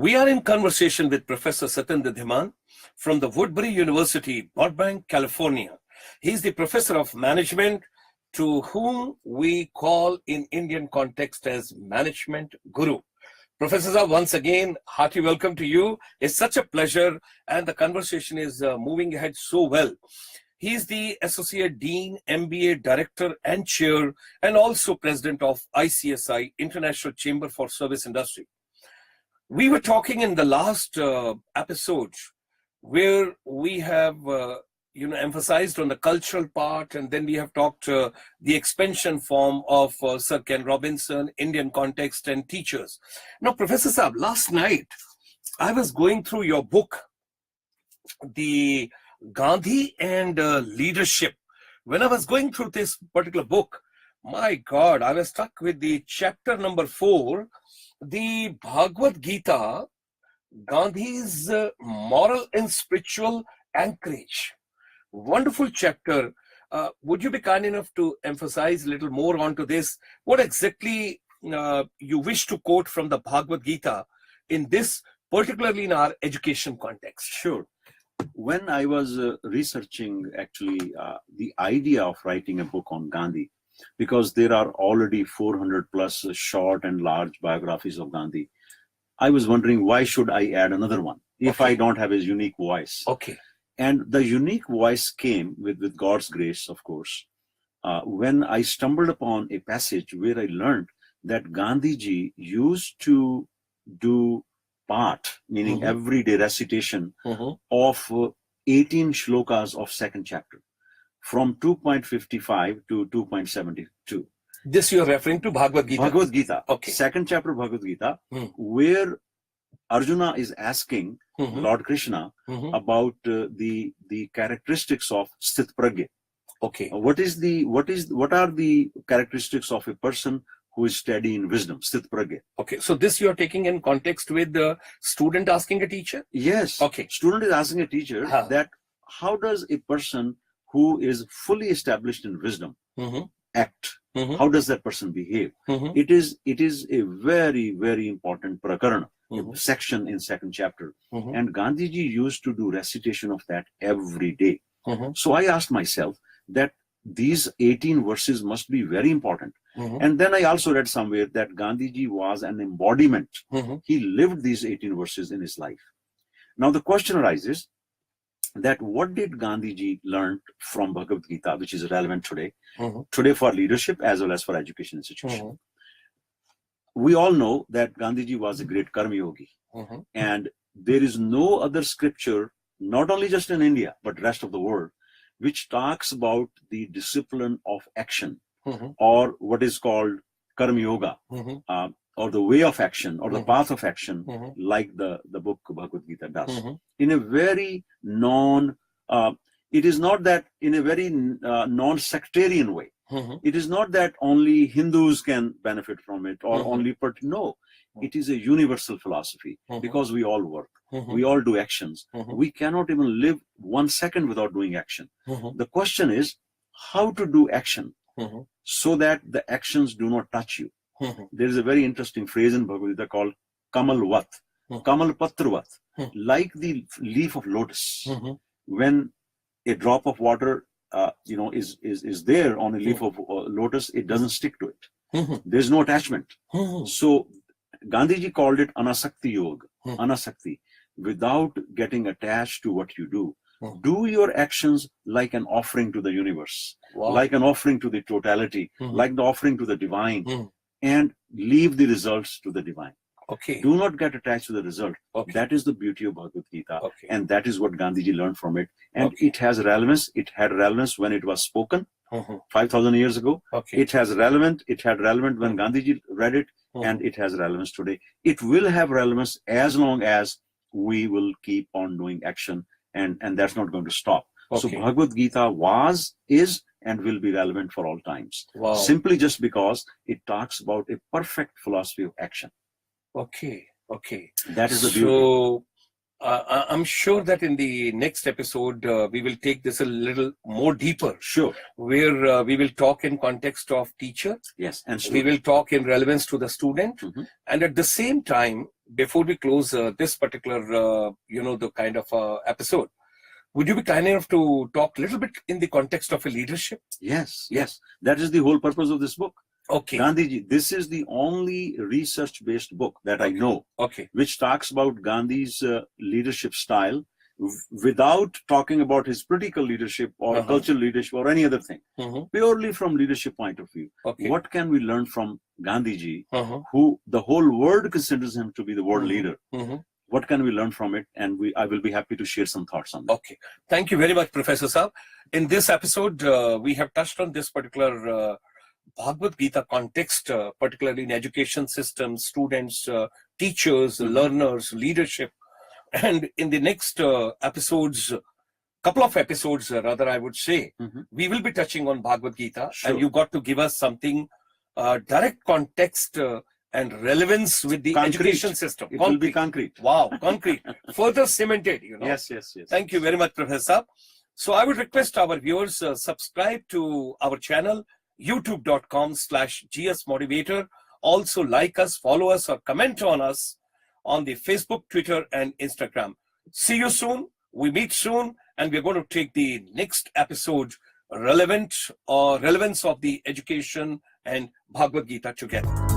We are in conversation with Professor Satinder Dhiman from the Woodbury University, Burbank, California. He's the professor of management, to whom we call in Indian context as management guru. Professor Saab, once again, hearty welcome to you. It's such a pleasure, and the conversation is moving ahead so well. He's the Associate Dean, MBA Director and Chair, and also President of ICSI, International Chamber for Service Industry. We were talking in the last episode where we have emphasized on the cultural part, and then we have talked the expansion form of Sir Ken Robinson, Indian context and teachers. Now, Professor Saab, last night I was going through your book, the Gandhi and Leadership. When I was going through this particular book, my God, I was struck with the chapter number 4, the Bhagavad Gita, Gandhi's moral and spiritual anchorage. Wonderful chapter. Would you be kind enough to emphasize a little more onto this? What exactly you wish to quote from the Bhagavad Gita in this, particularly in our education context? Sure. When I was researching actually the idea of writing a book on Gandhi, because there are already 400 plus short and large biographies of Gandhi, I was wondering, why should I add another one if I don't have a unique voice? Okay. And the unique voice came with God's grace, of course, when I stumbled upon a passage where I learned that Gandhiji used to do part, meaning everyday recitation of 18 shlokas of second chapter, from 2.55 to 2.72. This you are referring to Bhagavad Gita? Bhagavad Gita, okay. Second chapter Bhagavad Gita, where Arjuna is asking Lord Krishna about the characteristics of Sthit Pragya. Okay. What are the characteristics of a person who is steady in wisdom, Sthit Pragya? Okay, so this you are taking in context with the student asking a teacher? Yes. Okay. Student is asking a teacher that how does a person who is fully established in wisdom act? How does that person behave? It is a very, very important prakarana, section in second chapter. And Gandhiji used to do recitation of that every day. So I asked myself that these 18 verses must be very important. And then I also read somewhere that Gandhiji was an embodiment. He lived these 18 verses in his life. Now the question arises that what did Gandhiji learn from Bhagavad Gita, which is relevant today, today for leadership as well as for education institution. We all know that Gandhiji was a great karma yogi, and there is no other scripture, not only just in India, but rest of the world, which talks about the discipline of action, or what is called karma yoga, or the way of action, or the path of action, like the book Bhagavad Gita does, in a very it is not that in a very non-sectarian way. It is not that only Hindus can benefit from it, or only, no, it is a universal philosophy, because we all work, we all do actions. We cannot even live 1 second without doing action. The question is how to do action so that the actions do not touch you. There is a very interesting phrase in Bhagavad Gita called Kamalvat, Kamal Patravat, like the leaf of lotus. When a drop of water is there on a leaf of lotus, it doesn't stick to it. There's no attachment. So Gandhiji called it Anasakti Yoga, Anasakti, without getting attached to what you do. Do your actions like an offering to the universe, like an offering to the totality, like the offering to the divine, and leave the results to the divine. Okay. Do not get attached to the result. Okay. That is the beauty of Bhagavad Gita. Okay. And that is what Gandhiji learned from it. And it has relevance. It had relevance when it was spoken 5,000 years ago. Okay. It had relevance when Gandhiji read it, and it has relevance today. It will have relevance as long as we will keep on doing action, and that's not going to stop. So Bhagavad Gita is, and will be relevant for all times. Simply just because it talks about a perfect philosophy of action. Okay. That is the beauty. So I'm sure that in the next episode, we will take this a little more deeper. Sure. Where we will talk in context of teacher. Yes. And we will talk in relevance to the student. And at the same time, before we close this particular, the kind of episode, would you be kind enough to talk a little bit in the context of a leadership? Yes. That is the whole purpose of this book. Okay. Gandhiji, this is the only research-based book that I know which talks about Gandhi's leadership style without talking about his political leadership or cultural leadership or any other thing. Purely from leadership point of view. What can we learn from Gandhiji, who the whole world considers him to be the world leader? What can we learn from it? And I will be happy to share some thoughts on that. Okay. Thank you very much, Professor Saab. In this episode, we have touched on this particular Bhagavad Gita context, particularly in education systems, students, teachers, learners, leadership. And in the next couple of episodes, rather, I would say, we will be touching on Bhagavad Gita. And you got to give us something direct context and relevance with the education system. It will be concrete. Wow, concrete. Further cemented, Yes. Thank you very much, Professor. So I would request our viewers subscribe to our channel, youtube.com/GSMotivator. Also like us, follow us, or comment on us on the Facebook, Twitter, and Instagram. See you soon. We meet soon, and we're going to take the next episode, relevance of the education and Bhagavad Gita together.